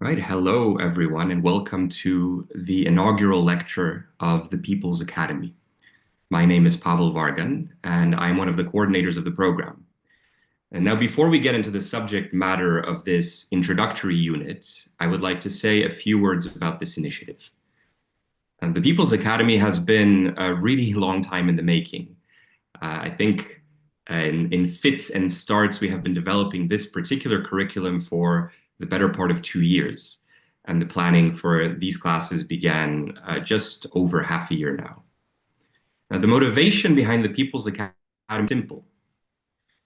Right. Hello, everyone, and welcome to the inaugural lecture of the People's Academy. My name is Pavel Vargan, and I'm one of the coordinators of the program. And now, before we get into the subject matter of this introductory unit, I would like to say a few words about this initiative. And the People's Academy has been a really long time in the making. I think in fits and starts, we have been developing this particular curriculum for the better part of 2 years. And the planning for these classes began just over half a year now. Now, the motivation behind the People's Academy is simple.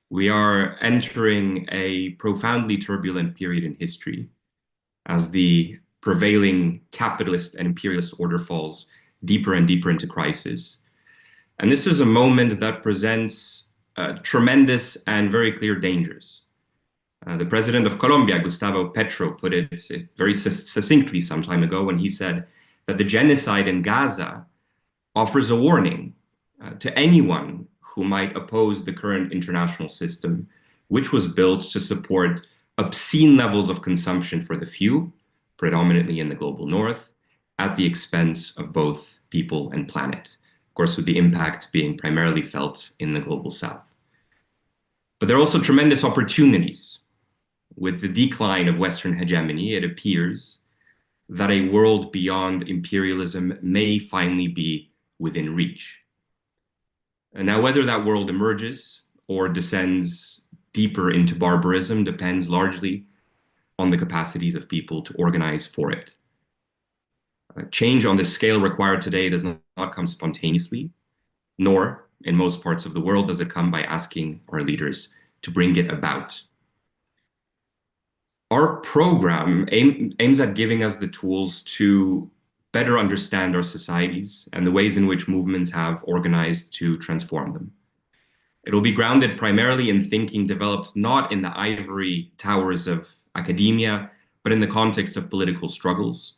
We are entering a profoundly turbulent period in history as the prevailing capitalist and imperialist order falls deeper and deeper into crisis. And this is a moment that presents tremendous and very clear dangers. The president of Colombia, Gustavo Petro, put it very succinctly some time ago when he said that the genocide in Gaza offers a warning to anyone who might oppose the current international system, which was built to support obscene levels of consumption for the few, predominantly in the global north, at the expense of both people and planet. Of course, with the impacts being primarily felt in the global south. But there are also tremendous opportunities. With the decline of Western hegemony, it appears that a world beyond imperialism may finally be within reach. And now, whether that world emerges or descends deeper into barbarism depends largely on the capacities of people to organize for it. Change on the scale required today does not come spontaneously, nor, in most parts of the world, does it come by asking our leaders to bring it about. Our program aims at giving us the tools to better understand our societies and the ways in which movements have organized to transform them. It will be grounded primarily in thinking developed not in the ivory towers of academia, but in the context of political struggles.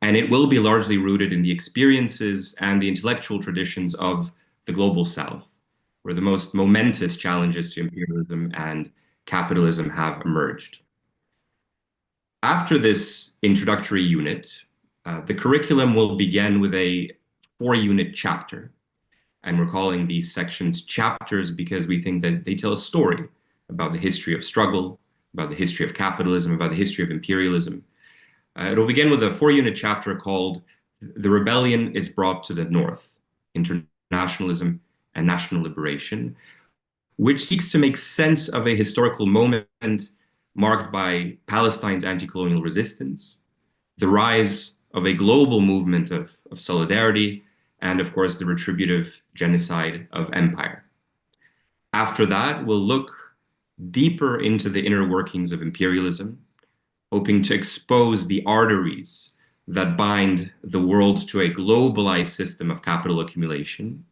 And it will be largely rooted in the experiences and the intellectual traditions of the global south, where the most momentous challenges to imperialism and capitalism have emerged. After this introductory unit, the curriculum will begin with a 4-unit chapter. And we're calling these sections chapters because we think that they tell a story about the history of struggle, about the history of capitalism, about the history of imperialism. It'll begin with a 4-unit chapter called The Rebellion is Brought to the North, Internationalism and National Liberation, which seeks to make sense of a historical moment marked by Palestine's anti-colonial resistance, the rise of a global movement of solidarity, and of course, the retributive genocide of empire. After that, we'll look deeper into the inner workings of imperialism, hoping to expose the arteries that bind the world to a globalized system of capital accumulation.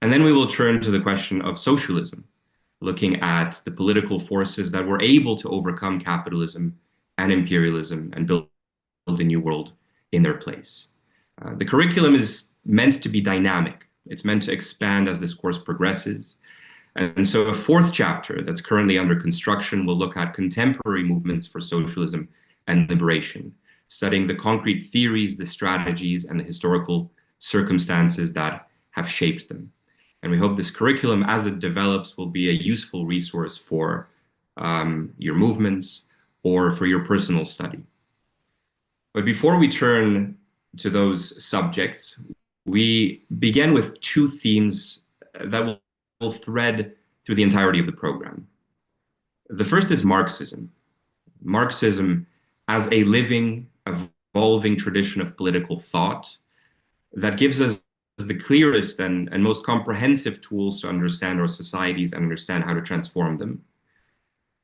And then we will turn to the question of socialism, looking at the political forces that were able to overcome capitalism and imperialism and build a new world in their place. The curriculum is meant to be dynamic. It's meant to expand as this course progresses. And so a 4th chapter that's currently under construction will look at contemporary movements for socialism and liberation, studying the concrete theories, the strategies, and the historical circumstances that have shaped them. And we hope this curriculum, as it develops, will be a useful resource for your movements or for your personal study. But before we turn to those subjects, we begin with 2 themes that will thread through the entirety of the program. The first is Marxism. Marxism as a living, evolving tradition of political thought that gives us the clearest and most comprehensive tools to understand our societies and understand how to transform them.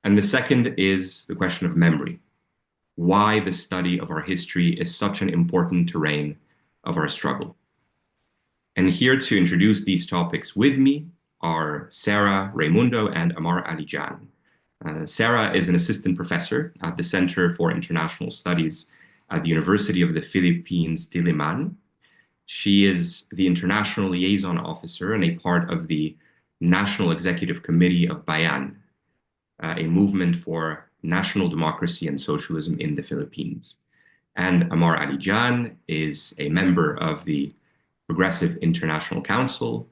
And the second is the question of memory. Why the study of our history is such an important terrain of our struggle. And here to introduce these topics with me are Sarah Raimundo and Amar Alijan. Sarah is an assistant professor at the Center for International Studies at the University of the Philippines, Diliman. She is the International Liaison Officer and a part of the National Executive Committee of Bayan, a movement for National Democracy and Socialism in the Philippines. And Amar Alijan is a member of the Progressive International Council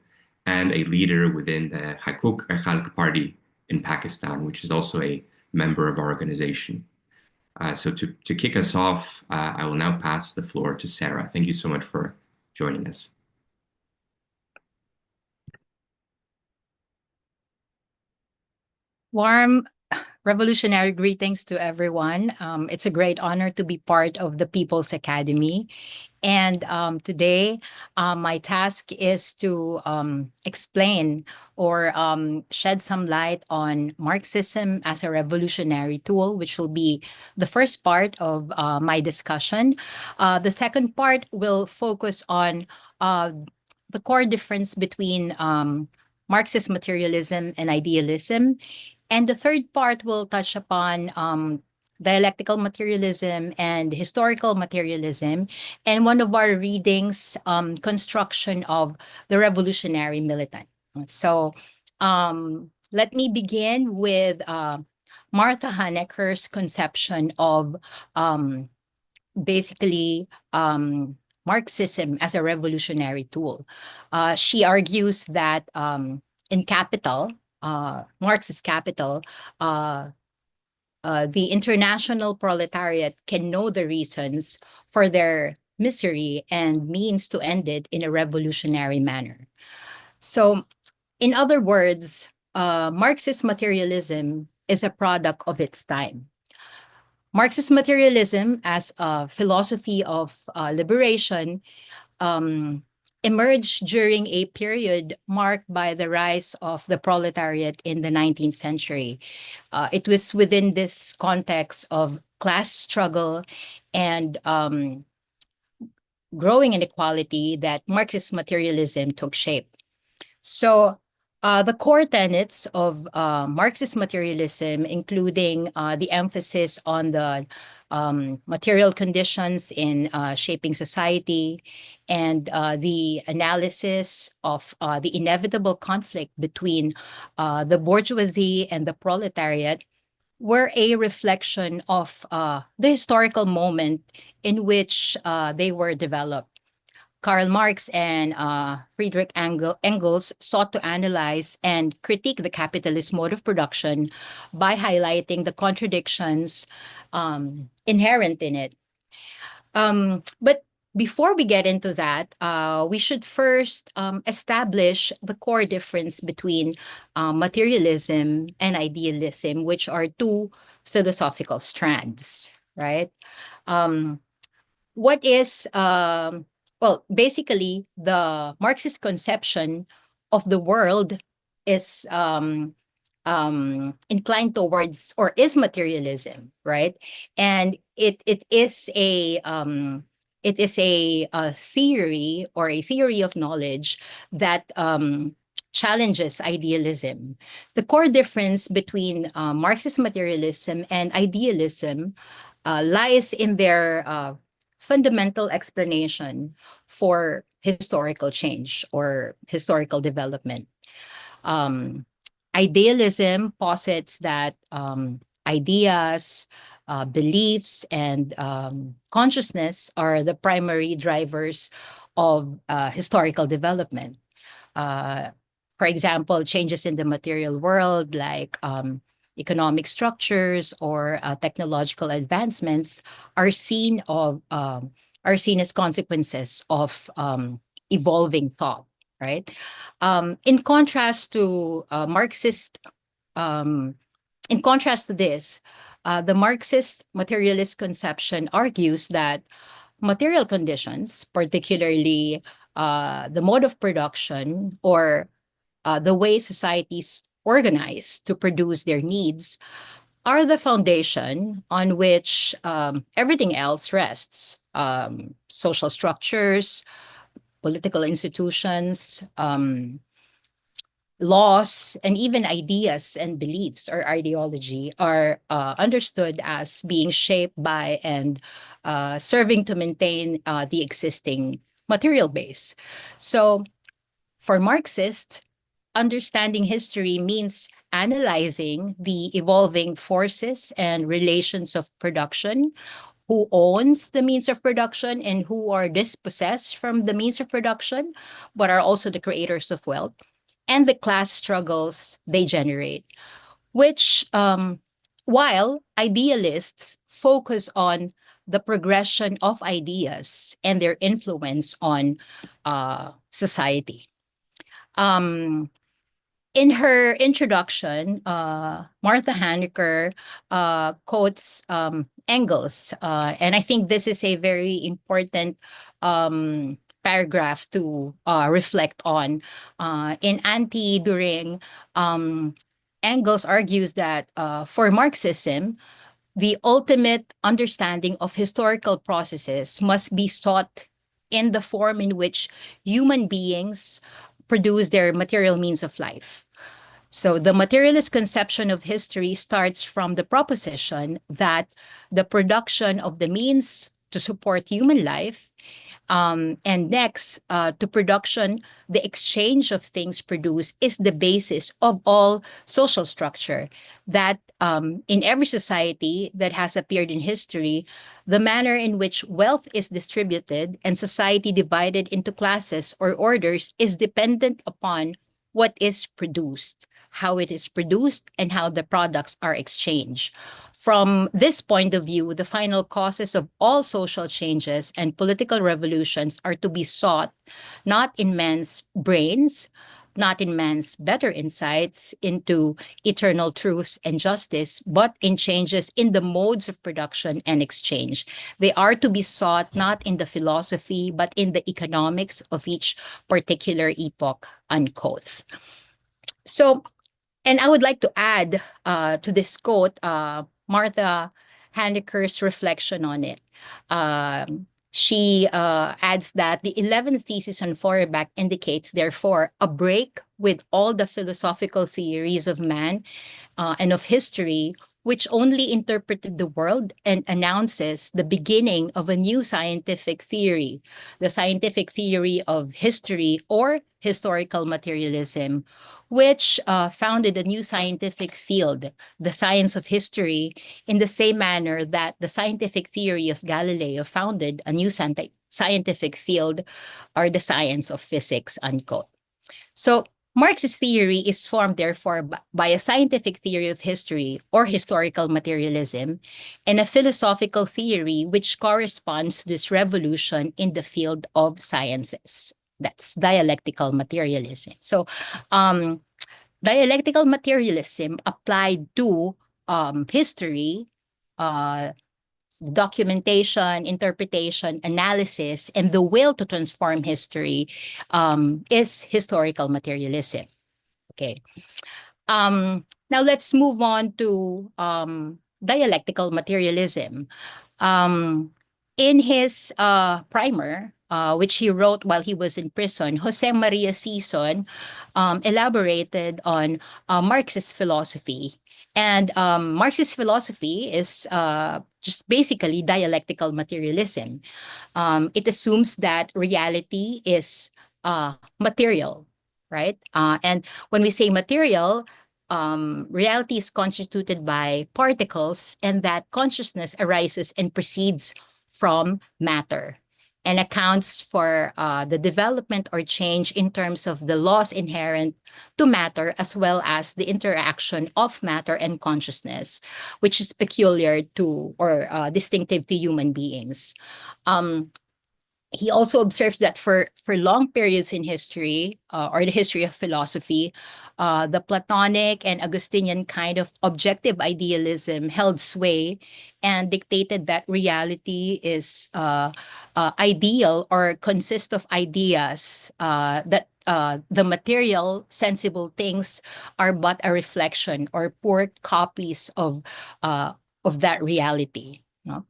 and a leader within the Hakuk-e-Khalq Party in Pakistan, which is also a member of our organization. So to kick us off, I will now pass the floor to Sarah. Thank you so much for joining us. Warm revolutionary greetings to everyone. It's a great honor to be part of the People's Academy. And today, my task is to explain or shed some light on Marxism as a revolutionary tool, which will be the first part of my discussion. The second part will focus on the core difference between Marxist materialism and idealism. And the third part will touch upon dialectical materialism and historical materialism, and one of our readings, construction of the revolutionary militant. So let me begin with Martha Honecker's conception of basically Marxism as a revolutionary tool. She argues that in Capital, Marx's Capital, the international proletariat can know the reasons for their misery and means to end it in a revolutionary manner. So, in other words, Marxist materialism is a product of its time. Marxist materialism as a philosophy of liberation emerged during a period marked by the rise of the proletariat in the 19th century. It was within this context of class struggle and growing inequality that Marxist materialism took shape. So the core tenets of Marxist materialism, including the emphasis on the material conditions in shaping society and the analysis of the inevitable conflict between the bourgeoisie and the proletariat, were a reflection of the historical moment in which they were developed. Karl Marx and Friedrich Engels sought to analyze and critique the capitalist mode of production by highlighting the contradictions inherent in it. But before we get into that, we should first establish the core difference between materialism and idealism, which are two philosophical strands, right? What is well, basically, the Marxist conception of the world is inclined towards or is materialism, right? And it is a theory or a theory of knowledge that challenges idealism. The core difference between Marxist materialism and idealism lies in their fundamental explanation for historical change or historical development. Idealism posits that ideas, beliefs, and consciousness are the primary drivers of historical development. For example, changes in the material world like economic structures or technological advancements are seen as consequences of evolving thought, right? In contrast to this, the Marxist materialist conception argues that material conditions, particularly the mode of production or the way societies organize to produce their needs, are the foundation on which everything else rests. Social structures, political institutions, laws, and even ideas and beliefs or ideology are understood as being shaped by and serving to maintain the existing material base. So for Marxists, understanding history means analyzing the evolving forces and relations of production, who owns the means of production and who are dispossessed from the means of production, but are also the creators of wealth, and the class struggles they generate, which, while idealists focus on the progression of ideas and their influence on society. In her introduction, Martha Haneker quotes Engels, and I think this is a very important paragraph to reflect on. In Anti-During, Engels argues that for Marxism, the ultimate understanding of historical processes must be sought in the form in which human beings produce their material means of life. So the materialist conception of history starts from the proposition that the production of the means to support human life, and next to production, the exchange of things produced is the basis of all social structure. That in every society that has appeared in history, the manner in which wealth is distributed and society divided into classes or orders is dependent upon what is produced, how it is produced, and how the products are exchanged. From this point of view, the final causes of all social changes and political revolutions are to be sought not in man's brains, not in man's better insights into eternal truth and justice, but in changes in the modes of production and exchange. They are to be sought not in the philosophy, but in the economics of each particular epoch, unquote. So, and I would like to add to this quote, Martha Haneker's reflection on it. She adds that the 11th thesis on Feuerbach indicates, therefore, a break with all the philosophical theories of man and of history, which only interpreted the world and announces the beginning of a new scientific theory, the scientific theory of history or historical materialism, which founded a new scientific field, the science of history, in the same manner that the scientific theory of Galileo founded a new scientific field, or the science of physics, unquote. So Marx's theory is formed, therefore, by a scientific theory of history or historical materialism and a philosophical theory which corresponds to this revolution in the field of sciences. That's dialectical materialism. So dialectical materialism applied to history, documentation, interpretation, analysis, and the will to transform history is historical materialism. Okay. Now let's move on to dialectical materialism. In his primer, which he wrote while he was in prison, Jose Maria Sison elaborated on Marxist philosophy. And Marxist philosophy is just basically dialectical materialism. It assumes that reality is material, right? And when we say material, reality is constituted by particles, and that consciousness arises and proceeds from matter and accounts for the development or change in terms of the laws inherent to matter, as well as the interaction of matter and consciousness, which is peculiar to or distinctive to human beings. He also observes that for long periods in history, or the history of philosophy, the Platonic and Augustinian kind of objective idealism held sway and dictated that reality is ideal or consists of ideas, that the material, sensible things are but a reflection or poor copies of that reality. No?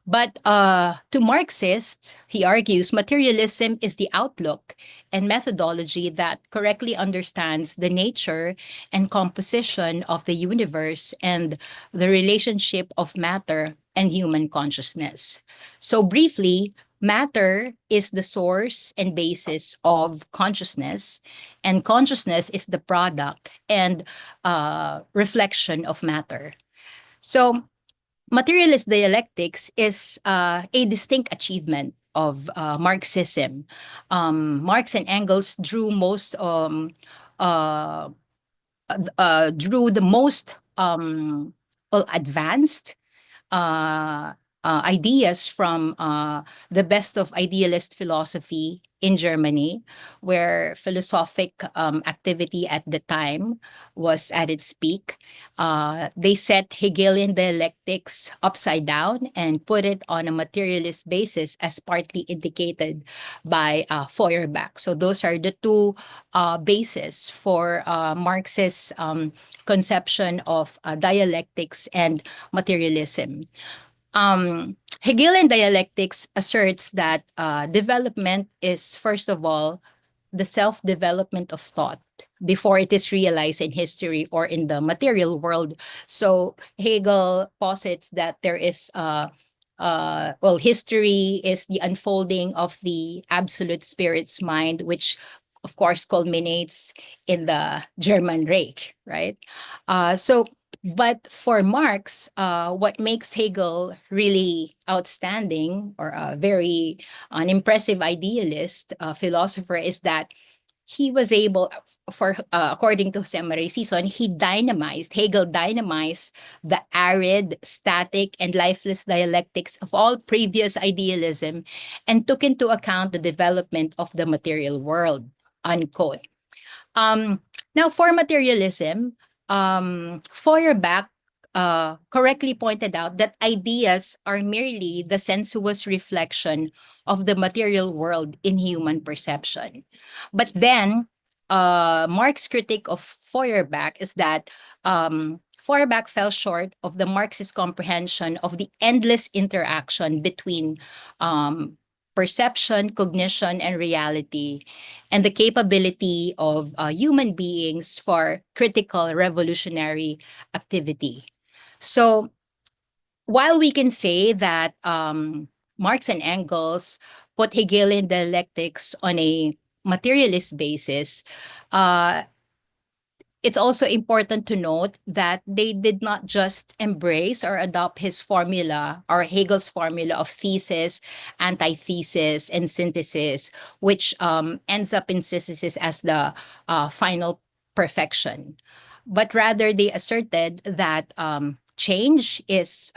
But to Marxists, he argues, materialism is the outlook and methodology that correctly understands the nature and composition of the universe and the relationship of matter and human consciousness. So briefly, Matter is the source and basis of consciousness, and consciousness is the product and reflection of matter. So, materialist dialectics is a distinct achievement of Marxism. Marx and Engels uh, drew the most well, advanced uh, ideas from the best of idealist philosophy in Germany, where philosophic activity at the time was at its peak. They set Hegelian dialectics upside down and put it on a materialist basis, as partly indicated by Feuerbach. So those are the two bases for Marx's conception of dialectics and materialism. Hegelian dialectics asserts that development is, first of all, the self-development of thought before it is realized in history or in the material world. So Hegel posits that there is well, history is the unfolding of the absolute spirit's mind, which of course culminates in the German Reich, right? But for Marx, what makes Hegel really outstanding or a very an impressive idealist philosopher is that he was able, for according to Marxism, Hegel dynamized the arid, static, and lifeless dialectics of all previous idealism and took into account the development of the material world, unquote. Now, for materialism, Feuerbach correctly pointed out that ideas are merely the sensuous reflection of the material world in human perception. But then, Marx's critique of Feuerbach is that Feuerbach fell short of the Marxist comprehension of the endless interaction between perception, cognition, and reality, and the capability of human beings for critical revolutionary activity. So while we can say that Marx and Engels put Hegelian dialectics on a materialist basis, uh, it's also important to note that they did not just embrace or adopt his formula or Hegel's formula of thesis, antithesis, and synthesis, which ends up in synthesis as the final perfection. But rather, they asserted that change is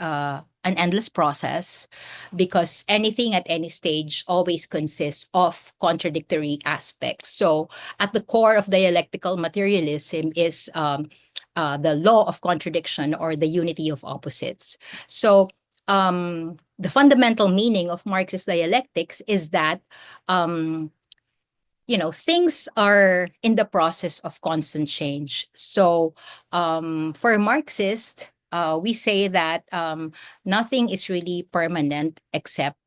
an endless process because anything at any stage always consists of contradictory aspects. So, at the core of dialectical materialism is the law of contradiction or the unity of opposites. So, the fundamental meaning of Marxist dialectics is that things are in the process of constant change. So, for Marxist, we say that nothing is really permanent except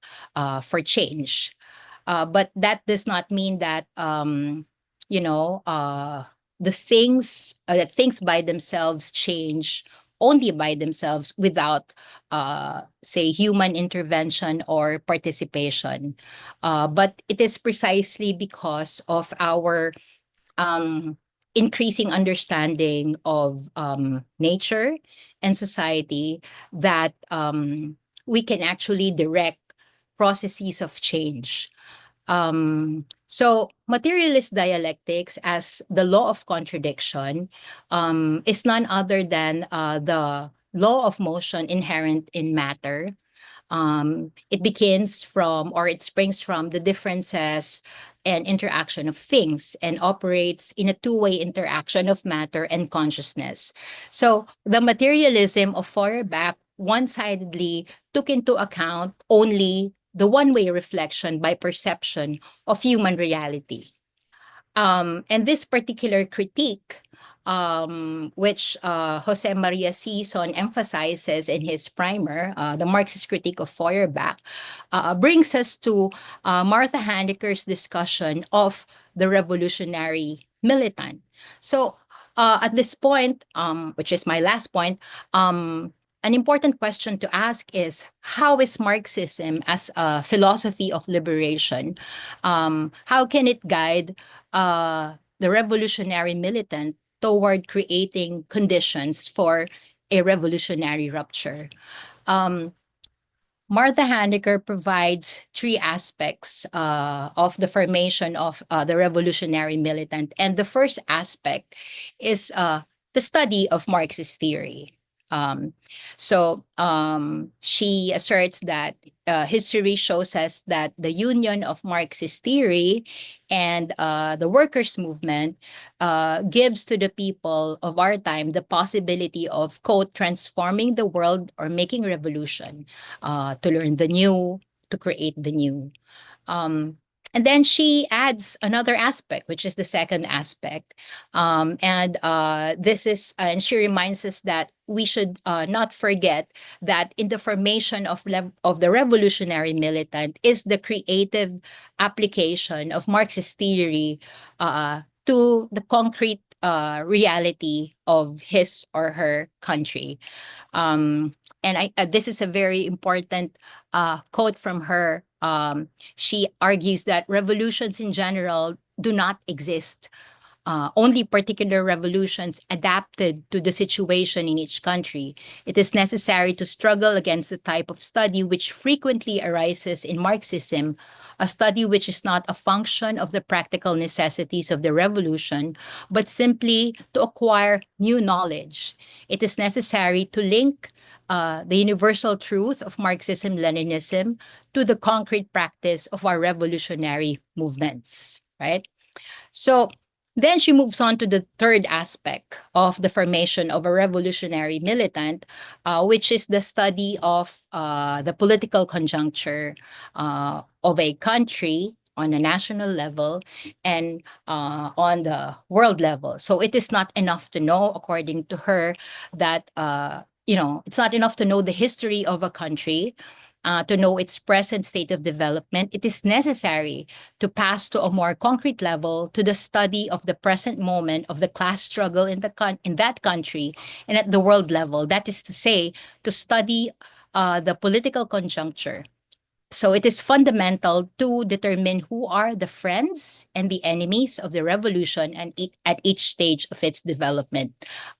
for change. But that does not mean that you know uh, the things by themselves change only by themselves without say human intervention or participation. But it is precisely because of our um, increasing understanding of nature and society that we can actually direct processes of change. So materialist dialectics as the law of contradiction is none other than the law of motion inherent in matter. It begins from, or it springs from, the differences and interaction of things and operates in a two-way interaction of matter and consciousness. So the materialism of Feuerbach one-sidedly took into account only the one-way reflection by perception of human reality. And this particular critique, which Jose Maria Sison emphasizes in his primer, the Marxist critique of Feuerbach, brings us to Martha Handecker's discussion of the revolutionary militant. So at this point, which is my last point, an important question to ask is, how is Marxism as a philosophy of liberation, how can it guide the revolutionary militant toward creating conditions for a revolutionary rupture? Martha Hanecker provides three aspects of the formation of the revolutionary militant. And the first aspect is the study of Marxist theory. She asserts that history shows us that the union of Marxist theory and the workers' movement gives to the people of our time the possibility of, quote, transforming the world or making revolution, to learn the new, to create the new. And then she adds another aspect, which is the second aspect. And she reminds us that we should not forget that in the formation of the revolutionary militant is the creative application of Marxist theory to the concrete reality of his or her country. And this is a very important quote from her. She argues that revolutions in general do not exist. Only particular revolutions adapted to the situation in each country. It is necessary to struggle against the type of study which frequently arises in Marxism, a study which is not a function of the practical necessities of the revolution, but simply to acquire new knowledge. It is necessary to link the universal truths of Marxism-Leninism to the concrete practice of our revolutionary movements, right? So then she moves on to the third aspect of the formation of a revolutionary militant, which is the study of the political conjuncture of a country on a national level and on the world level. So it is not enough to know, according to her, that it's not enough to know the history of a country, to know its present state of development. It is necessary to pass to a more concrete level, to the study of the present moment of the class struggle in that country and at the world level. That is to say, to study the political conjuncture. So it is fundamental to determine who are the friends and the enemies of the revolution and at each stage of its development,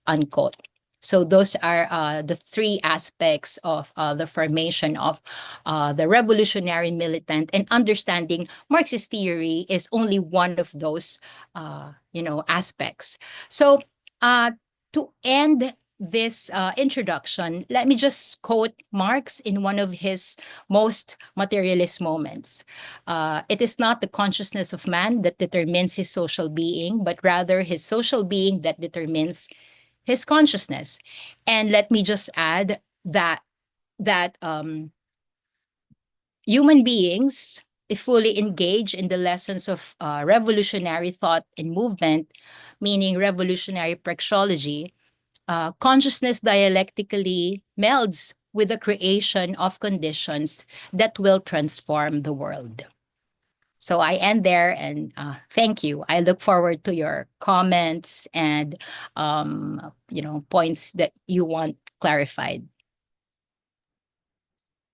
unquote. So those are the three aspects of the formation of the revolutionary militant, and understanding Marxist theory is only one of those, aspects. So to end this introduction, let me just quote Marx in one of his most materialist moments. It is not the consciousness of man that determines his social being, but rather his social being that determines his consciousness. And let me just add that human beings, if fully engaged in the lessons of revolutionary thought and movement, meaning revolutionary praxeology, consciousness dialectically melds with the creation of conditions that will transform the world. So I end there, and thank you. I look forward to your comments and points that you want clarified.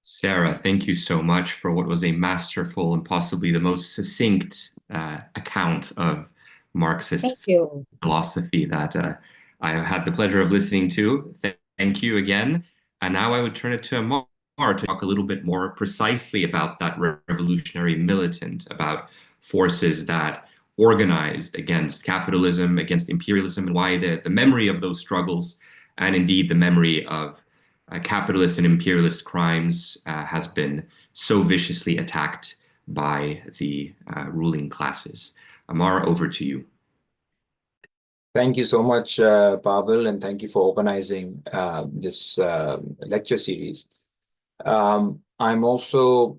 Sarah, thank you so much for what was a masterful and possibly the most succinct account of Marxist philosophy that I have had the pleasure of listening to. Thank you again. And now I would turn it to Amar to talk a little bit more precisely about that revolutionary militant, about forces that organized against capitalism, against imperialism, and why the memory of those struggles, and indeed the memory of capitalist and imperialist crimes, has been so viciously attacked by the ruling classes. Amar, over to you. Thank you so much, Pavel, and thank you for organizing this lecture series. I'm also,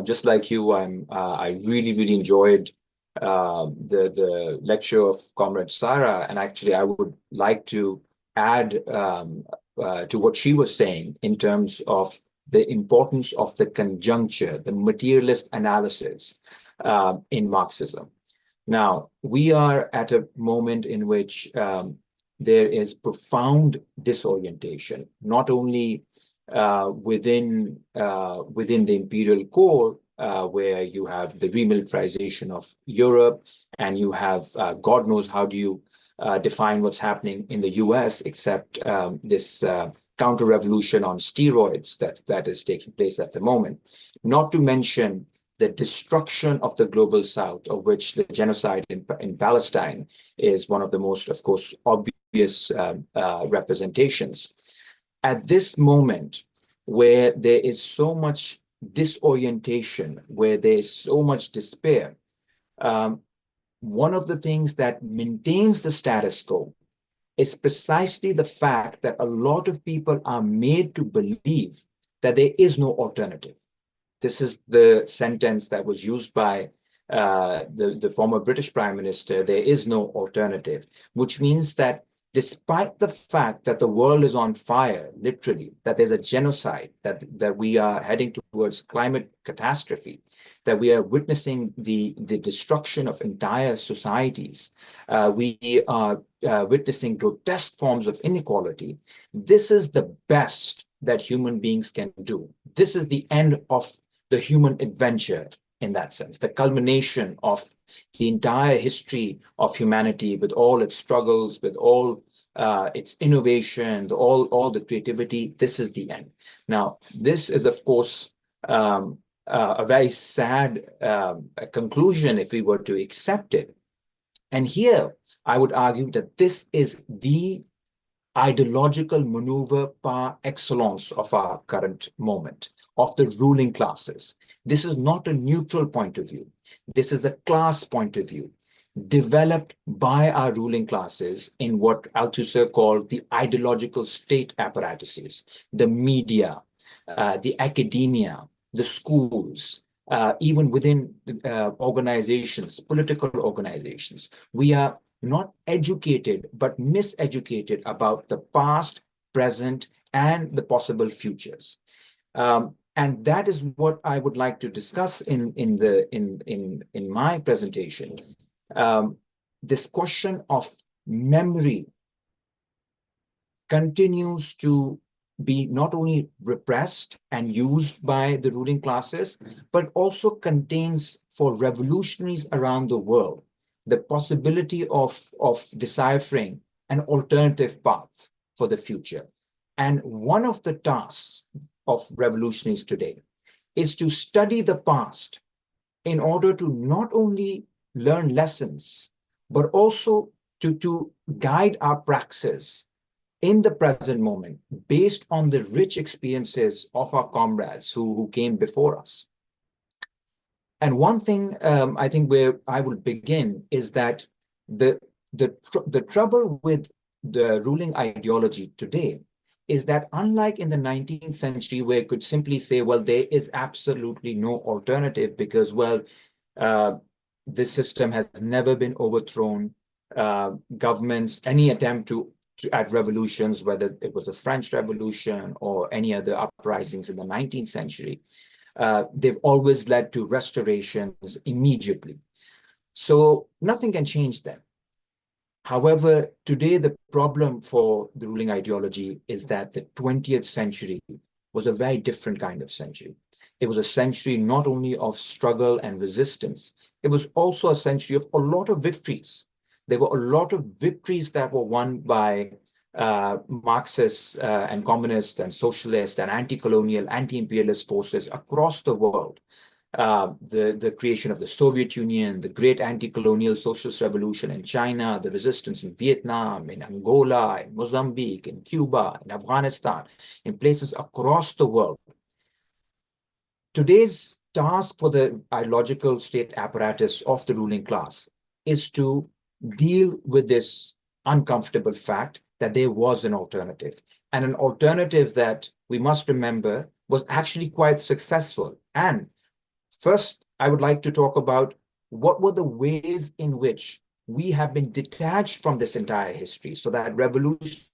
just like you, I really enjoyed the lecture of Comrade Sarah, and actually I would like to add to what she was saying in terms of the importance of the conjuncture, the materialist analysis in Marxism. Now, we are at a moment in which there is profound disorientation, not only within the imperial core, where you have the remilitarization of Europe, and you have God knows how do you define what's happening in the US, except this counter-revolution on steroids that is taking place at the moment. Not to mention the destruction of the global South, of which the genocide in Palestine is one of the most, of course, obvious representations. At this moment, where there is so much disorientation, where there is so much despair, one of the things that maintains the status quo is precisely the fact that a lot of people are made to believe that there is no alternative. This is the sentence that was used by the former British Prime Minister, there is no alternative, which means that despite the fact that the world is on fire, literally, that there's a genocide, that we are heading towards climate catastrophe, that we are witnessing the destruction of entire societies, we are witnessing grotesque forms of inequality, this is the best that human beings can do. This is the end of the human adventure in that sense, the culmination of the entire history of humanity with all its struggles, with all its innovation, all the creativity. This is the end. Now, this is, of course, a very sad conclusion if we were to accept it. And here, I would argue that this is the ideological maneuver par excellence of our current moment, of the ruling classes. This is not a neutral point of view. This is a class point of view developed by our ruling classes in what Althusser called the ideological state apparatuses, the media, the academia, the schools, even within organizations, political organizations. We are not educated, but miseducated about the past, present, and the possible futures. And that is what I would like to discuss in my presentation. This question of memory continues to be not only repressed and used by the ruling classes, but also contains for revolutionaries around the world the possibility of deciphering an alternative path for the future. And one of the tasks of revolutionaries today is to study the past in order to not only learn lessons, but also to guide our praxis in the present moment based on the rich experiences of our comrades who came before us. And one thing I think where I will begin is that the trouble with the ruling ideology today is that unlike in the 19th century, where it could simply say, well, there is absolutely no alternative because, well, this system has never been overthrown. Governments, any attempt at revolutions, whether it was the French Revolution or any other uprisings in the 19th century, they've always led to restorations immediately. So nothing can change them. However, today the problem for the ruling ideology is that the 20th century was a very different kind of century. It was a century not only of struggle and resistance, it was also a century of a lot of victories. There were a lot of victories that were won by Marxists and communists and socialists and anti-colonial, anti-imperialist forces across the world. The creation of the Soviet Union, the great anti-colonial socialist revolution in China, the resistance in Vietnam, in Angola, in Mozambique, in Cuba, in Afghanistan, in places across the world. Today's task for the ideological state apparatus of the ruling class is to deal with this uncomfortable fact that there was an alternative, and an alternative that we must remember was actually quite successful. And first, I would like to talk about what were the ways in which we have been detached from this entire history, so that revolutionaries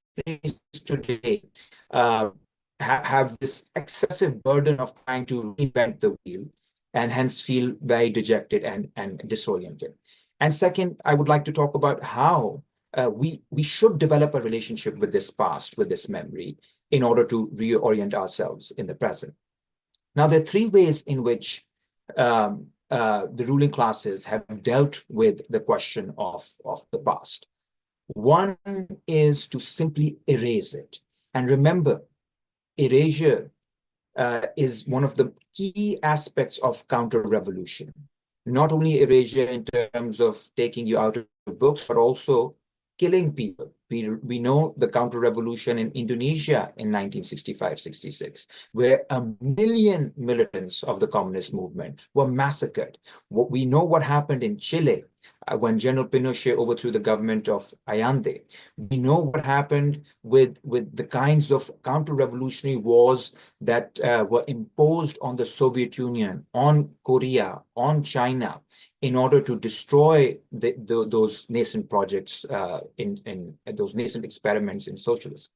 today have this excessive burden of trying to reinvent the wheel and hence feel very dejected and disoriented. And second, I would like to talk about how we should develop a relationship with this past, with this memory, in order to reorient ourselves in the present. Now, there are three ways in which the ruling classes have dealt with the question of the past. One is to simply erase it. And remember, erasure is one of the key aspects of counter-revolution. Not only erasure in terms of taking you out of books, but also killing people. We know the counter-revolution in Indonesia in 1965-66, where 1 million militants of the communist movement were massacred. We know what happened in Chile when General Pinochet overthrew the government of Allende. We know what happened with the kinds of counter-revolutionary wars that were imposed on the Soviet Union, on Korea, on China, in order to destroy those nascent projects, in those nascent experiments in socialism.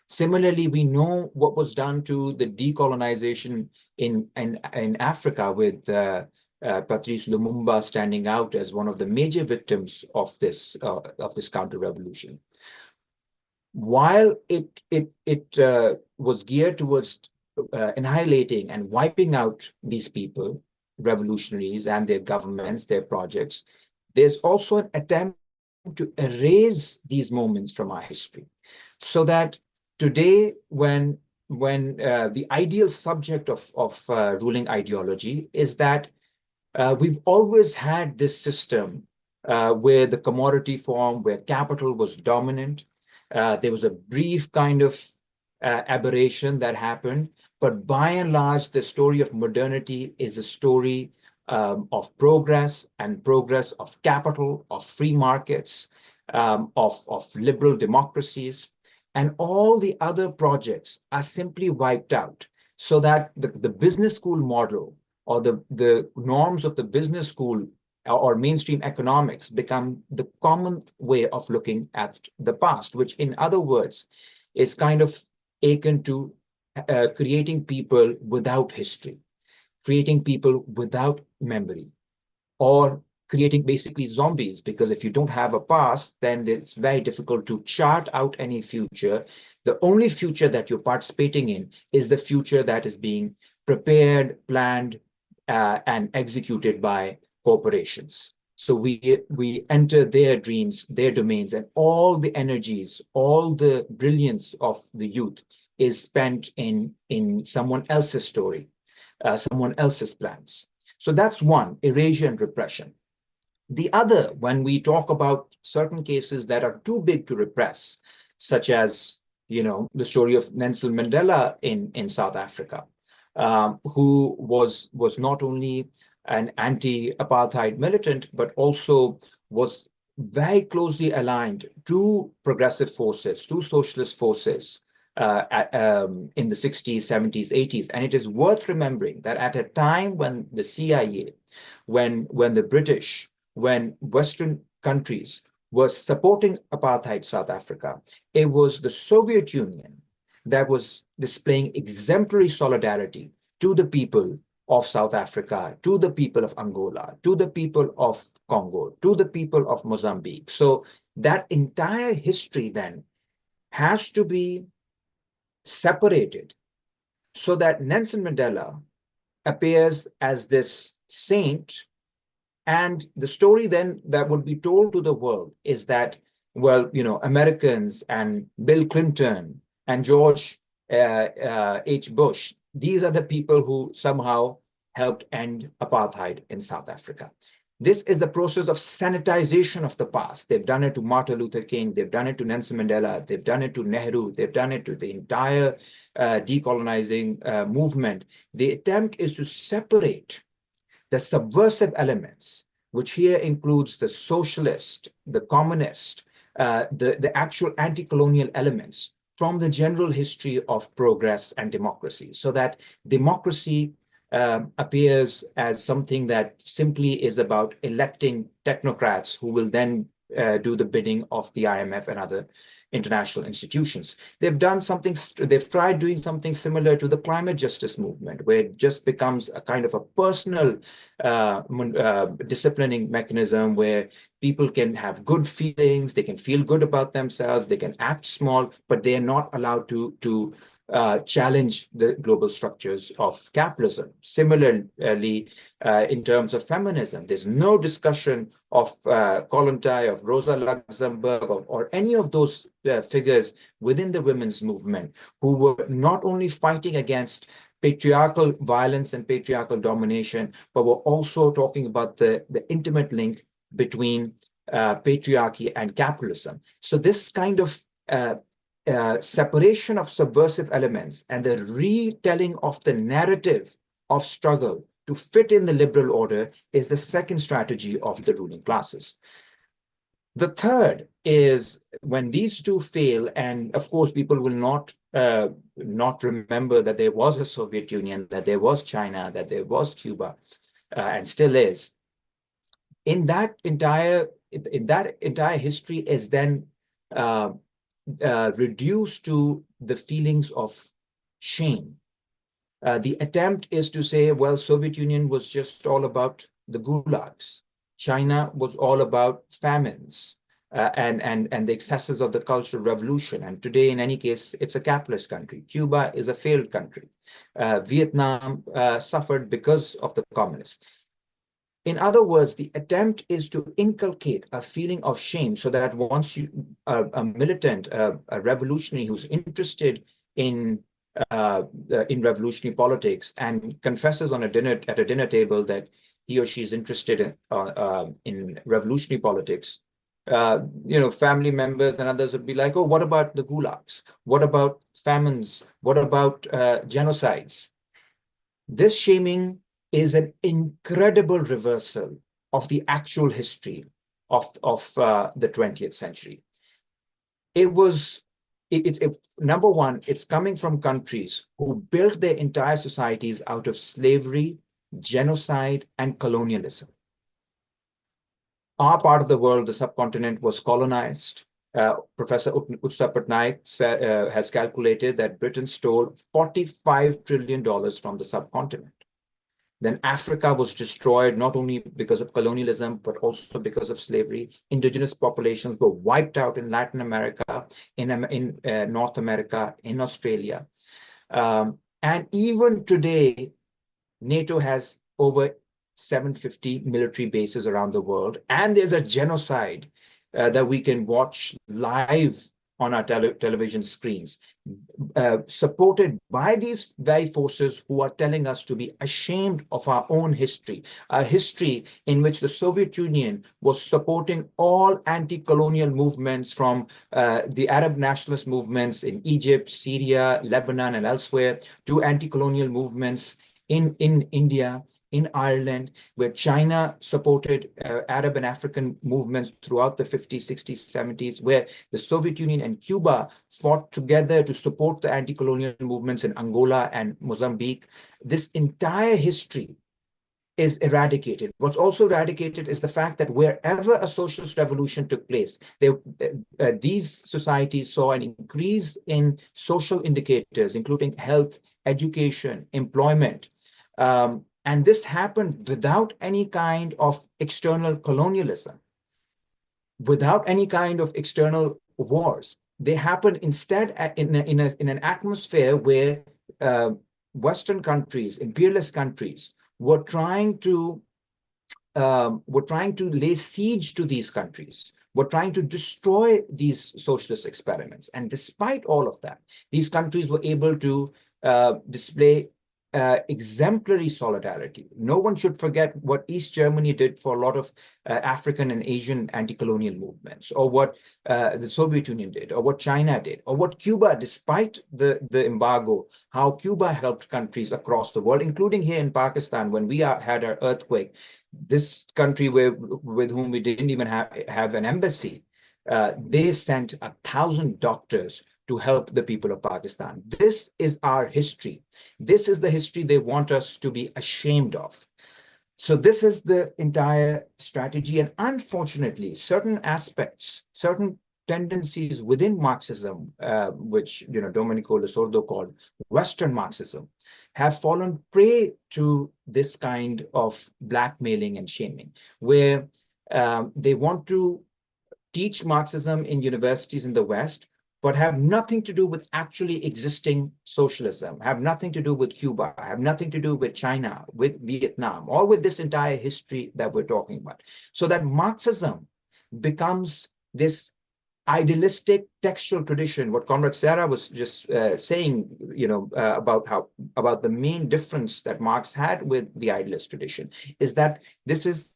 Similarly, we know what was done to the decolonization in Africa, with Patrice Lumumba standing out as one of the major victims of this counter-revolution. While it was geared towards annihilating and wiping out these people, revolutionaries and their governments, their projects, there's also an attempt to erase these moments from our history, so that today, when the ideal subject of ruling ideology is that we've always had this system where the commodity form, where capital was dominant. There was a brief kind of aberration that happened, but by and large, the story of modernity is a story of progress, and progress of capital, of free markets, of liberal democracies, and all the other projects are simply wiped out, so that the business school model, or the norms of the business school or mainstream economics, become the common way of looking at the past, which in other words is kind of akin to creating people without history, creating people without memory, or creating basically zombies, because if you don't have a past, then it's very difficult to chart out any future. The only future that you're participating in is the future that is being prepared, planned, and executed by corporations. So we enter their dreams, their domains, and all the energies, all the brilliance of the youth is spent in someone else's story, someone else's plans. So that's one, erasure and repression. The other, when we talk about certain cases that are too big to repress, such as, the story of Nelson Mandela in South Africa, who was not only an anti-apartheid militant, but also was very closely aligned to progressive forces, to socialist forces in the 60s, 70s, 80s. And it is worth remembering that at a time when the CIA, when the British, when Western countries were supporting apartheid South Africa, it was the Soviet Union that was displaying exemplary solidarity to the people of South Africa, to the people of Angola, to the people of Congo, to the people of Mozambique. So that entire history then has to be separated, so that Nelson Mandela appears as this saint. And the story then that would be told to the world is that, well, Americans and Bill Clinton and George H. Bush, these are the people who somehow helped end apartheid in South Africa. This is a process of sanitization of the past. They've done it to Martin Luther King, they've done it to Nelson Mandela, they've done it to Nehru, they've done it to the entire decolonizing movement. The attempt is to separate the subversive elements, which here includes the socialist, the communist, the actual anti-colonial elements, from the general history of progress and democracy, so that democracy appears as something that simply is about electing technocrats who will then do the bidding of the IMF and other international institutions. They've tried doing something similar to the climate justice movement, where it just becomes a kind of a personal disciplining mechanism where people can have good feelings, they can feel good about themselves, they can act small, but they are not allowed to challenge the global structures of capitalism. Similarly, in terms of feminism, there's no discussion of Kollontai, of Rosa Luxemburg, or any of those figures within the women's movement who were not only fighting against patriarchal violence and patriarchal domination, but were also talking about the intimate link between patriarchy and capitalism. So this kind of separation of subversive elements and the retelling of the narrative of struggle to fit in the liberal order is the second strategy of the ruling classes. The third is when these two fail, and of course people will not remember that there was a Soviet Union, that there was China, that there was Cuba, and still is. In that entire history is then reduced to the feelings of shame. The attempt is to say, well, Soviet Union was just all about the gulags. China was all about famines and the excesses of the Cultural Revolution. And today, in any case, it's a capitalist country. Cuba is a failed country. Vietnam suffered because of the communists. In other words, the attempt is to inculcate a feeling of shame so that once a militant, a revolutionary who's interested in revolutionary politics and confesses at a dinner table that he or she is interested in revolutionary politics, family members and others would be like, oh, what about the gulags? What about famines? What about genocides? This shaming is an incredible reversal of the actual history of the 20th century. Number one, it's coming from countries who built their entire societies out of slavery, genocide, and colonialism. Our part of the world, the subcontinent, was colonized. Professor Utsa Patnaik has calculated that Britain stole $45 trillion from the subcontinent. Then Africa was destroyed not only because of colonialism, but also because of slavery. Indigenous populations were wiped out in Latin America, in North America, in Australia. And even today, NATO has over 750 military bases around the world. And there's a genocide that we can watch live on our television screens, supported by these very forces who are telling us to be ashamed of our own history, a history in which the Soviet Union was supporting all anti-colonial movements from the Arab nationalist movements in Egypt, Syria, Lebanon, and elsewhere, to anti-colonial movements in India, in Ireland, where China supported Arab and African movements throughout the 50s, 60s, 70s, where the Soviet Union and Cuba fought together to support the anti-colonial movements in Angola and Mozambique. This entire history is eradicated. What's also eradicated is the fact that wherever a socialist revolution took place, these societies saw an increase in social indicators, including health, education, employment. And this happened without any kind of external colonialism, without any kind of external wars. They happened instead in an atmosphere where Western countries, imperialist countries, were trying to lay siege to these countries, were trying to destroy these socialist experiments. And despite all of that, these countries were able to display exemplary solidarity. No one should forget what East Germany did for a lot of African and Asian anti-colonial movements, or what the Soviet Union did, or what China did, or what Cuba, despite the embargo, how Cuba helped countries across the world, including here in Pakistan when we had our earthquake. This country with whom we didn't even have an embassy, they sent 1,000 doctors to help the people of Pakistan. This is our history. This is the history they want us to be ashamed of. So this is the entire strategy. And unfortunately, certain aspects, certain tendencies within Marxism, which Domenico Losordo called Western Marxism, have fallen prey to this kind of blackmailing and shaming, where they want to teach Marxism in universities in the West, but have nothing to do with actually existing socialism, have nothing to do with Cuba, have nothing to do with China, with Vietnam, or with this entire history that we're talking about. So that Marxism becomes this idealistic textual tradition. What Conrad Serra was just saying, about the main difference that Marx had with the idealist tradition, is that this is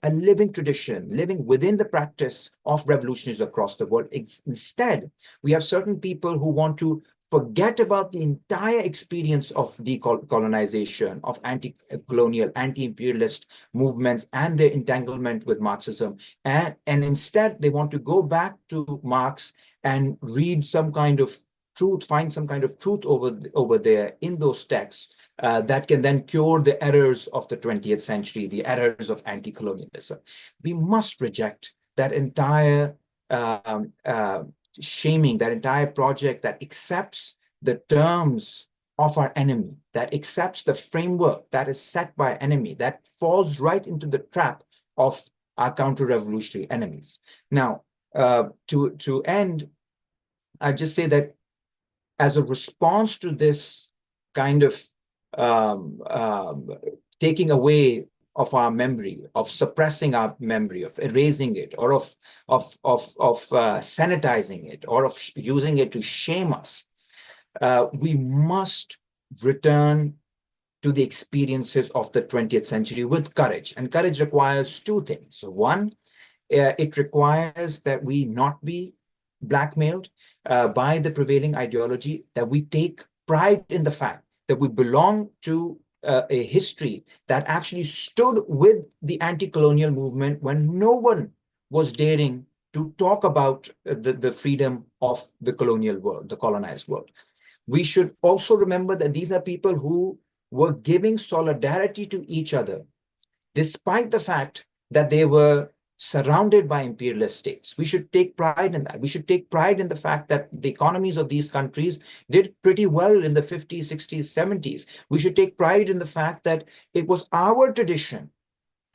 a living tradition, living within the practice of revolutionaries across the world. Instead, we have certain people who want to forget about the entire experience of decolonization, of anti-colonial, anti-imperialist movements and their entanglement with Marxism. And instead, they want to go back to Marx and read some kind of truth, find some kind of truth over there in those texts that can then cure the errors of the 20th century, the errors of anti-colonialism. We must reject that entire shaming, that entire project that accepts the terms of our enemy, that accepts the framework that is set by enemy, that falls right into the trap of our counter-revolutionary enemies. Now, to end, I just say that as a response to this kind of taking away of our memory, of suppressing our memory, of erasing it, or of sanitizing it, or of using it to shame us, we must return to the experiences of the 20th century with courage. And courage requires two things. So one, it requires that we not be blackmailed by the prevailing ideology, that we take pride in the fact that we belong to a history that actually stood with the anti-colonial movement when no one was daring to talk about the freedom of the colonial world, the colonized world. We should also remember that these are people who were giving solidarity to each other, despite the fact that they were surrounded by imperialist states. We should take pride in that. We should take pride in the fact that the economies of these countries did pretty well in the 50s, 60s, 70s. We should take pride in the fact that it was our tradition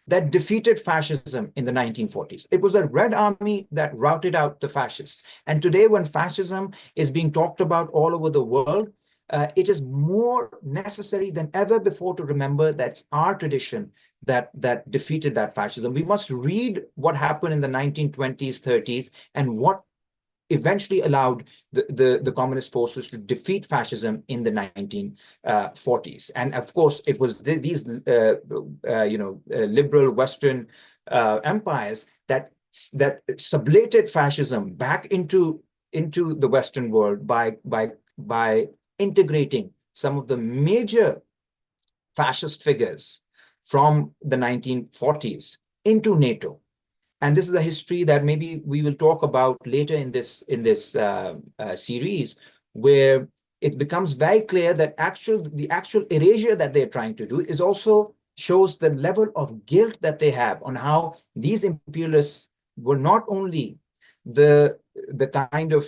that defeated fascism in the 1940s. It was the Red Army that routed out the fascists. And today, when fascism is being talked about all over the world, it is more necessary than ever before to remember that's our tradition that defeated that fascism. We must read what happened in the 1920s, 30s, and what eventually allowed the communist forces to defeat fascism in the 1940s. And of course, it was these liberal Western empires that sublated fascism back into the Western world by integrating some of the major fascist figures from the 1940s into NATO. And this is a history that maybe we will talk about later in this series, where it becomes very clear that the actual erasure that they're trying to do is also shows the level of guilt that they have on how these imperialists were not only the kind of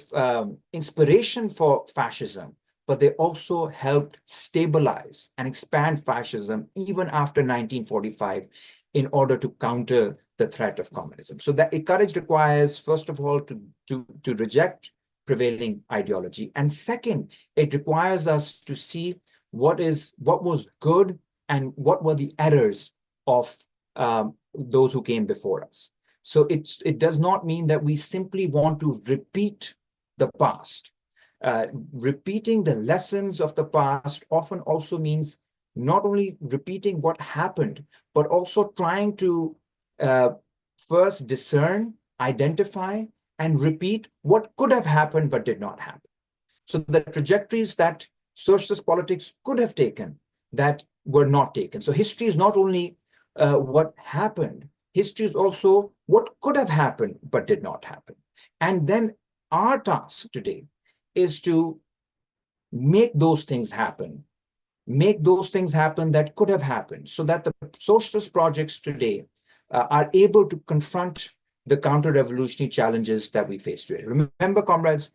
inspiration for fascism, but they also helped stabilize and expand fascism even after 1945 in order to counter the threat of communism. So that courage requires, first of all, to reject prevailing ideology. And second, it requires us to see what was good and what were the errors of those who came before us. So it does not mean that we simply want to repeat the past. Repeating the lessons of the past often also means not only repeating what happened, but also trying to first discern, identify, and repeat what could have happened but did not happen. So the trajectories that socialist politics could have taken that were not taken. So history is not only what happened, history is also what could have happened but did not happen. And then our task today is to make those things happen make those things happen that could have happened, so that the socialist projects today are able to confront the counter-revolutionary challenges that we face today. Remember, comrades,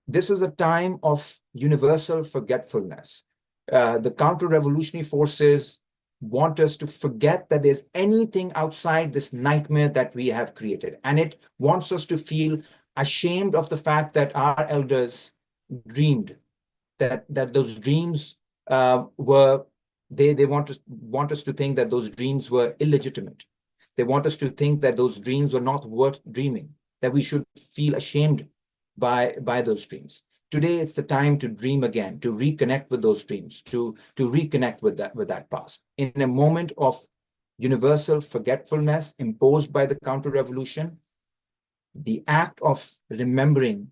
this is a time of universal forgetfulness. The counter-revolutionary forces want us to forget that there's anything outside this nightmare that we have created. And it wants us to feel ashamed of the fact that our elders dreamed, that those dreams were, they want us to think that those dreams were illegitimate. They want us to think that those dreams were not worth dreaming, that we should feel ashamed by those dreams. Today, it's the time to dream again, to reconnect with those dreams, to reconnect with that past. In a moment of universal forgetfulness imposed by the counter-revolution, the act of remembering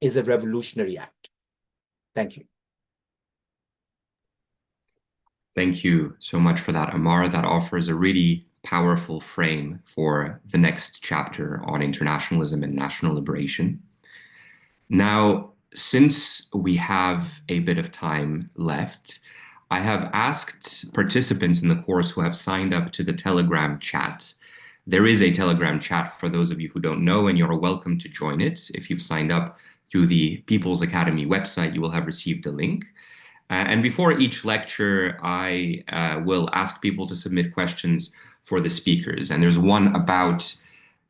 is a revolutionary act. Thank you. Thank you so much for that, Amar. That offers a really powerful frame for the next chapter on internationalism and national liberation. Now, since we have a bit of time left, I have asked participants in the course who have signed up to the Telegram chat. There is a Telegram chat for those of you who don't know, and you're welcome to join it. If you've signed up through the People's Academy website, you will have received a link. And before each lecture, I will ask people to submit questions for the speakers. And there's one about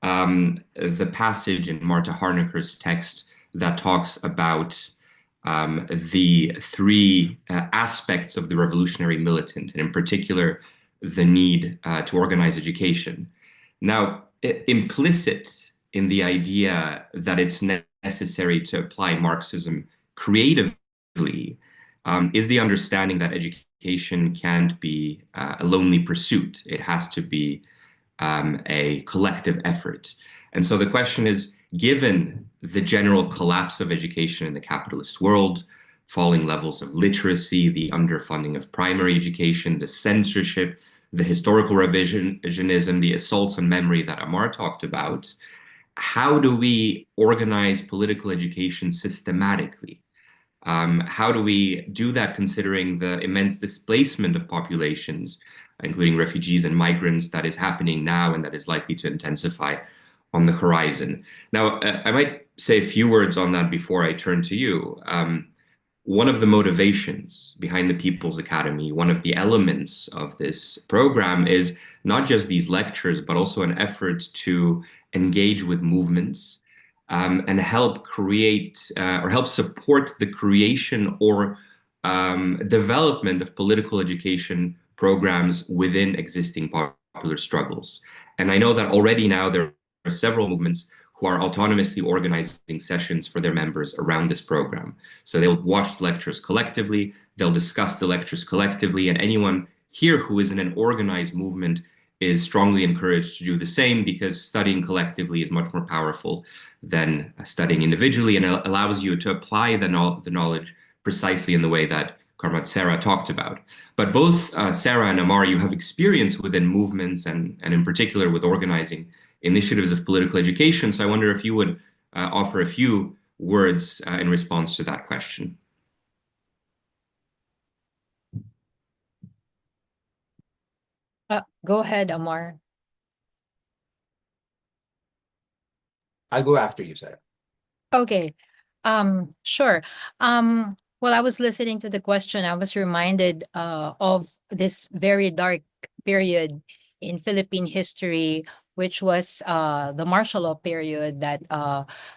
the passage in Marta Harnecker's text that talks about the three aspects of the revolutionary militant, and in particular, the need to organize education. Now, implicit in the idea that it's necessary to apply Marxism creatively is the understanding that education can't be a lonely pursuit. It has to be a collective effort. And so the question is, given the general collapse of education in the capitalist world, falling levels of literacy, the underfunding of primary education, the censorship, the historical revisionism, the assaults on memory that Amar talked about, how do we organize political education systematically? How do we do that considering the immense displacement of populations, including refugees and migrants, that is happening now and that is likely to intensify on the horizon? Now, I might say a few words on that before I turn to you. One of the motivations behind the People's Academy, one of the elements of this program is not just these lectures, but also an effort to engage with movements and help create or help support the creation or development of political education programs within existing popular struggles. And I know that already now there are several movements who are autonomously organizing sessions for their members around this program. So they'll watch the lectures collectively, they'll discuss the lectures collectively, and anyone here who is in an organized movement is strongly encouraged to do the same, because studying collectively is much more powerful than studying individually, and allows you to apply the knowledge precisely in the way that Karl Sarah talked about. But both Sarah and Amar, you have experience within movements and in particular with organizing initiatives of political education. So I wonder if you would offer a few words in response to that question. Go ahead, Amar. I'll go after you, Sarah. Okay. Sure. While I was listening to the question, I was reminded of this very dark period in Philippine history, which was the martial law period that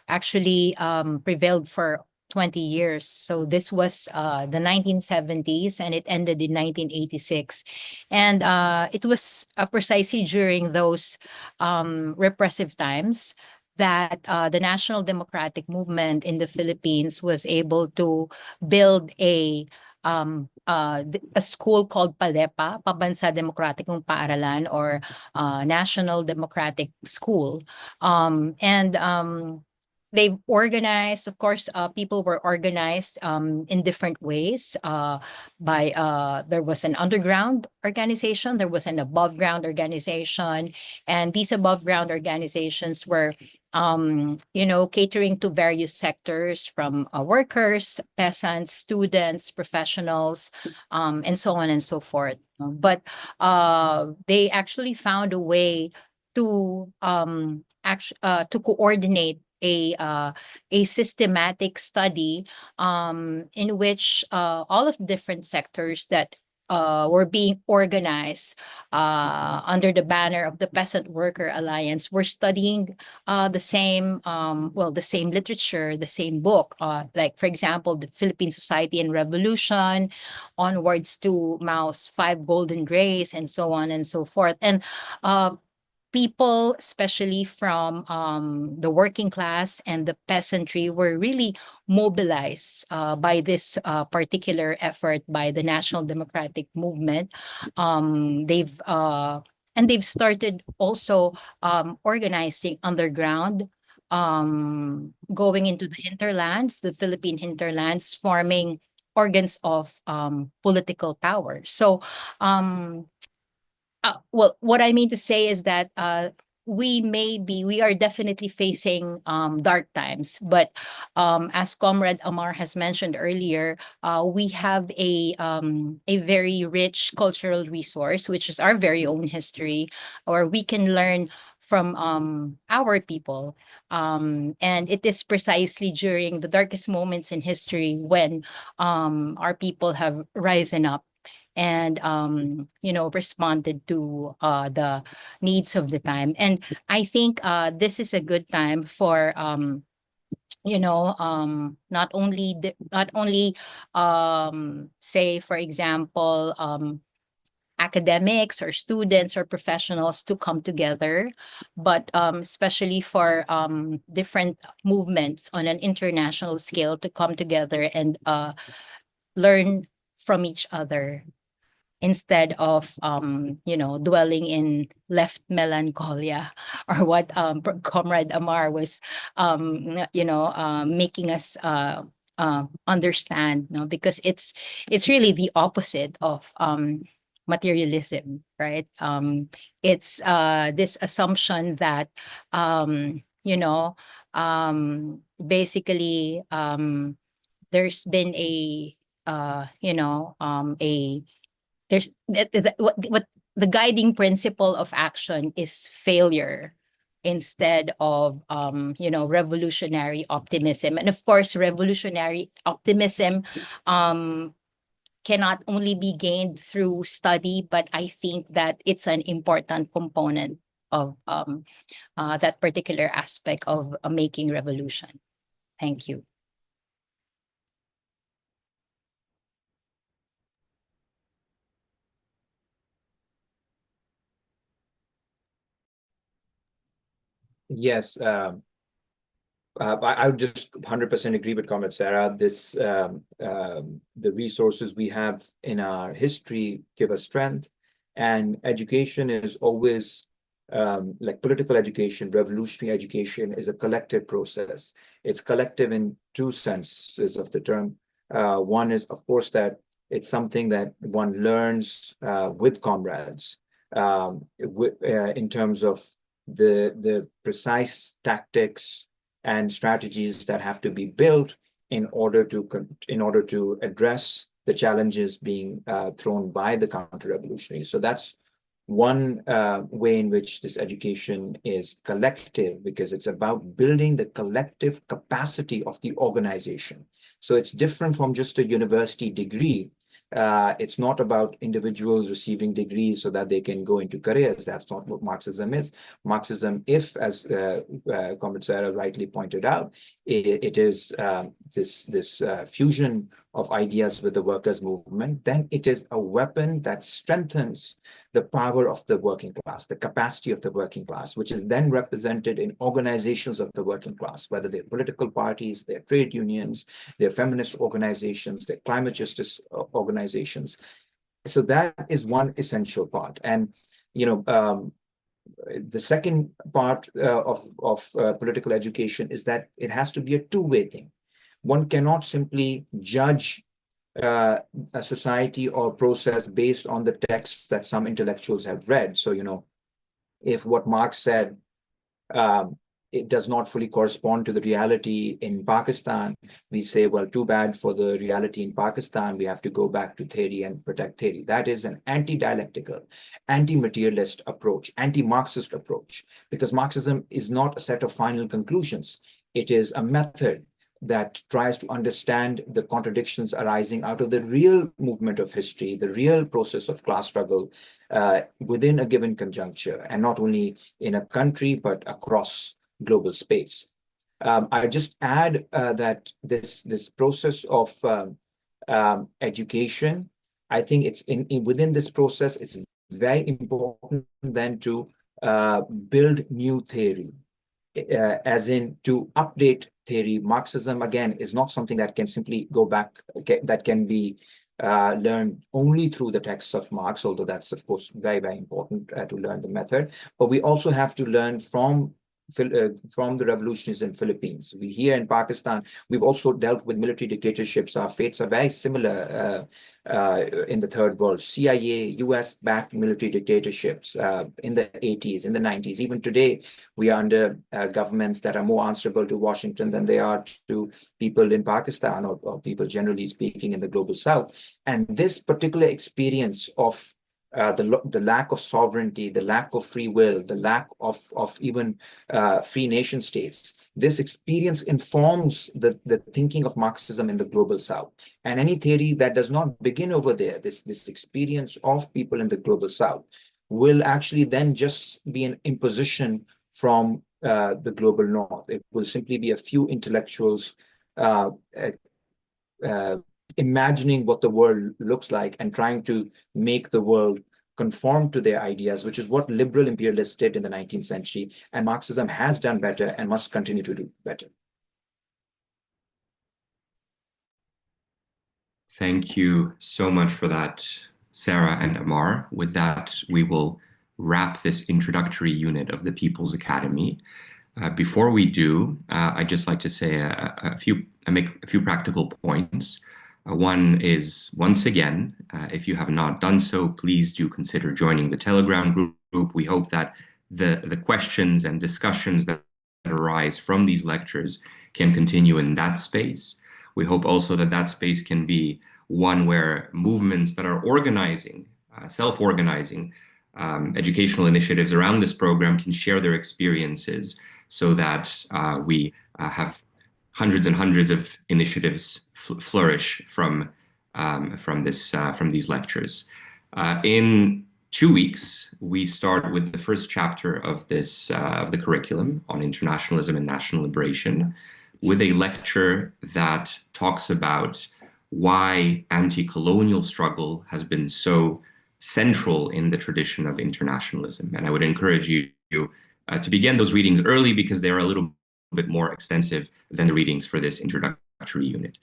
actually prevailed for 20 years. So this was the 1970s, and it ended in 1986. And it was precisely during those repressive times that the National Democratic Movement in the Philippines was able to build a school called PADEPA, Pambansa Demokratikong Paaralan, or National Democratic School. they've organized, of course, people were organized in different ways. There was an underground organization, there was an above ground organization, and these above ground organizations were, catering to various sectors from workers, peasants, students, professionals, and so on and so forth. But they actually found a way to to coordinate a systematic study in which all of the different sectors that were being organized under the banner of the Peasant Worker Alliance were studying the same literature, the same book. Like, for example, the Philippine Society and Revolution, onwards to Mao's Five Golden Rays, and so on and so forth. And people, especially from the working class and the peasantry, were really mobilized by this particular effort by the National Democratic Movement. They've started also organizing underground, going into the hinterlands, the Philippine hinterlands, forming organs of political power. So what I mean to say is that we are definitely facing dark times, but as Comrade Amar has mentioned earlier, we have a very rich cultural resource, which is our very own history, or we can learn from our people. And it is precisely during the darkest moments in history when our people have risen up and responded to the needs of the time. And I think this is a good time for not only say, for example, academics or students or professionals to come together, but especially for different movements on an international scale to come together and learn from each other, instead of dwelling in left melancholia, or what Comrade Amar was making us understand, because it's really the opposite of materialism, right? It's this assumption that basically there's been a there's what the guiding principle of action is failure, instead of revolutionary optimism. And of course, revolutionary optimism cannot only be gained through study, but I think that it's an important component of that particular aspect of making revolution. Thank you. Yes, I would just 100% agree with Comrade Sarah. The resources we have in our history give us strength, and education is always like political education, revolutionary education is a collective process. It's collective in two senses of the term. One is, of course, that it's something that one learns with comrades in terms of the precise tactics and strategies that have to be built in order to address the challenges being thrown by the counter-revolutionaries. So that's one way in which this education is collective, because it's about building the collective capacity of the organization. So it's different from just a university degree. It's not about individuals receiving degrees so that they can go into careers. That's not what Marxism is. Marxism, if, as Comrade Sarah rightly pointed out, it is this fusion of ideas with the workers' movement, then it is a weapon that strengthens the power of the working class, the capacity of the working class, which is then represented in organizations of the working class, whether they're political parties, they're trade unions, they're feminist organizations, they're climate justice organizations. So that is one essential part. And, The second part of political education is that it has to be a two-way thing. One cannot simply judge a society or process based on the texts that some intellectuals have read. So, if what Marx said it does not fully correspond to the reality in Pakistan, we say, well, too bad for the reality in Pakistan. We have to go back to theory and protect theory. That is an anti-dialectical, anti-materialist approach, anti-Marxist approach, because Marxism is not a set of final conclusions. It is a method that tries to understand the contradictions arising out of the real movement of history, the real process of class struggle within a given conjuncture, and not only in a country, but across global space. I just add that this process of education, I think it's within this process, it's very important then to build new theory, as in to update theory. Marxism, again, is not something that can simply go back, that can be learned only through the texts of Marx, although that's, of course, very, very important to learn the method. But we also have to learn from the revolutions in Philippines. We here in Pakistan, we've also dealt with military dictatorships. Our fates are very similar in the third world. CIA, US-backed military dictatorships in the 80s, in the 90s. Even today, we are under governments that are more answerable to Washington than they are to people in Pakistan, or people generally speaking in the global South. And this particular experience of the lack of sovereignty, the lack of free will, the lack of even free nation states. This experience informs the thinking of Marxism in the global South. And any theory that does not begin over there, this experience of people in the global South, will actually then just be an imposition from the global North. It will simply be a few intellectuals imagining what the world looks like and trying to make the world conform to their ideas, which is what liberal imperialists did in the 19th century. And Marxism has done better and must continue to do better. Thank you so much for that, Sarah and Amar. With that, we will wrap this introductory unit of the People's Academy. Before we do, I'd just like to say make a few practical points. One is, once again, if you have not done so, please do consider joining the Telegram group. We hope that the questions and discussions that arise from these lectures can continue in that space. We hope also that that space can be one where movements that are organizing, self-organizing, educational initiatives around this program can share their experiences, so that we have hundreds and hundreds of initiatives flourish from these lectures. In 2 weeks, we start with the first chapter of the curriculum on internationalism and national liberation, with a lecture that talks about why anti-colonial struggle has been so central in the tradition of internationalism. And I would encourage you to begin those readings early, because they are a little bit more extensive than the readings for this introductory unit.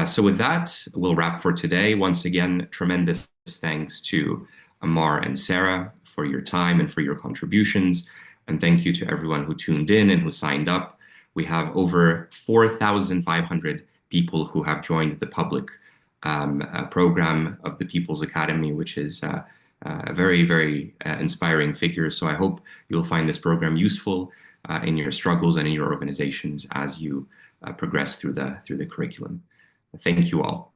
So with that, we'll wrap for today. Once again, tremendous thanks to Amar and Sarah for your time and for your contributions. And thank you to everyone who tuned in and who signed up. We have over 4,500 people who have joined the public program of the People's Academy, which is a very, very inspiring figure. So I hope you'll find this program useful in your struggles and in your organizations as you progress through the curriculum. Thank you all.